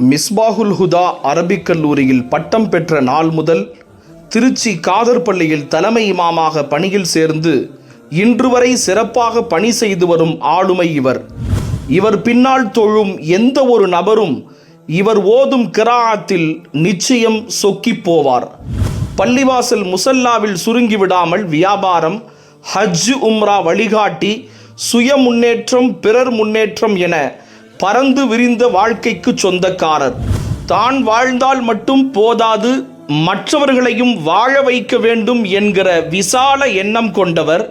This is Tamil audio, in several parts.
மிஸ்பாஹுல் ஹுதா அரபிக் கல்லூரியில் பட்டம் பெற்ற நாள் முதல் திருச்சி காதர் பள்ளியில் தலைமை இமாமாக பணியில் சேர்ந்து இன்று வரை சிறப்பாக பணி செய்து வரும் ஆளுமை இவர் பின்னால் தொழும் எந்த ஒரு நபரும் இவர் ஓதும் கிராஅத்தில் நிச்சயம் சொக்கிப் போவார். பள்ளிவாசல் முசல்லாவில் சுருங்கிவிடாமல் வியாபாரம், ஹஜ் உம்ரா வழிகாட்டி, சுய முன்னேற்றம், பிறர் முன்னேற்றம் என பறந்து விரிந்த வாழ்க்கைக்கு சொந்தக்காரர். தான் வாழ்ந்தால் மட்டும் போதாது, மற்றவர்களையும் வாழ வைக்க வேண்டும் என்கிற விசால எண்ணம் கொண்டவர்.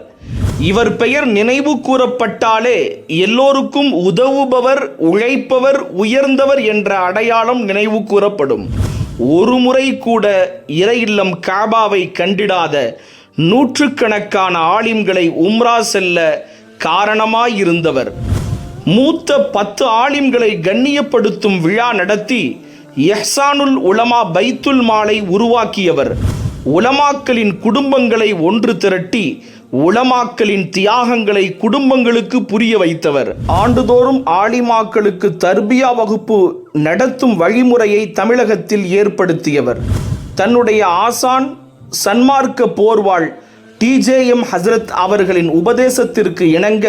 இவர் பெயர் நினைவு கூறப்பட்டாலே எல்லோருக்கும் உதவுபவர், உழைப்பவர், உயர்ந்தவர் என்ற அடையாளம் நினைவு கூறப்படும். ஒரு முறை கூட இறை இல்லம் காபாவை கண்டிடாத நூற்றுக்கணக்கான ஆலிம்களை உம்ரா செல்ல காரணமாயிருந்தவர். மூத்த 10 ஆலிம்களை கண்ணியப்படுத்தும் விழா நடத்தி இஹ்சானுல் உலமா பைத்துல் மாலை உருவாக்கியவர். உலமாக்களின் குடும்பங்களை ஒன்று திரட்டி உலமாக்களின் தியாகங்களை குடும்பங்களுக்கு புரிய வைத்தவர். ஆண்டுதோறும் ஆலிமாக்களுக்கு தர்பியா வகுப்பு நடத்தும் வழிமுறையை தமிழகத்தில் ஏற்படுத்தியவர். தன்னுடைய ஆசான் சன்மார்க்க போர்வாள் TJM ஹசரத் அவர்களின் உபதேசத்திற்கு இணங்க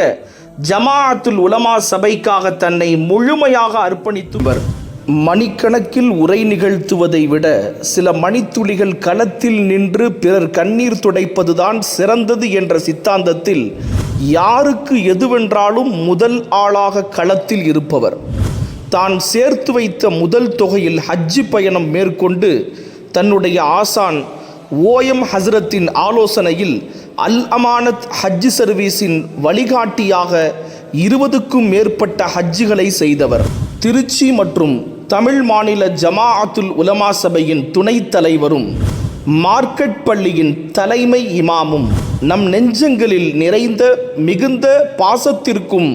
ஜமாஅத்துல் உலமா சபைக்காக தன்னை முழுமையாக அர்ப்பணித்தவர். மணிக்கணக்கில் உரை நிகழ்த்துவதை விட சில மணித்துளிகள் களத்தில் நின்று பிறர் கண்ணீர் துடைப்பதுதான் சிறந்தது என்ற சித்தாந்தத்தில் யாருக்கு எதுவென்றாலும் முதல் ஆளாக களத்தில் இருப்பவர். தான் சேர்த்து வைத்த முதல் தொகையில் ஹஜ்ஜி பயணம் மேற்கொண்டு தன்னுடைய ஆசான் OM ஹசரத்தின் ஆலோசனையில் அல் அமானத் ஹஜ் சர்வீஸின் வழிகாட்டியாக 20க்கும் மேற்பட்ட ஹஜ்ஜுகளை செய்தவர். திருச்சி மற்றும் தமிழ் மாநில ஜமாஅத்துல் உலமா சபையின் துணைத் தலைவரும் மார்க்கெட் பள்ளியின் தலைமை இமாமும் நம் நெஞ்சங்களில் நிறைந்த மிகுந்த பாசத்திற்கும்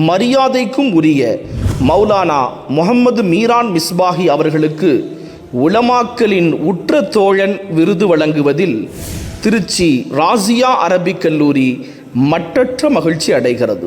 மரியாதைக்கும் உரிய மௌலானா முஹம்மது மீரான் மிஸ்பாஹி அவர்களுக்கு உலமாக்களின் உற்ற தோழன் விருது வழங்குவதில் திருச்சி ராசியா அரபிக் கல்லூரி மட்டற்ற மகிழ்ச்சி அடைகிறது.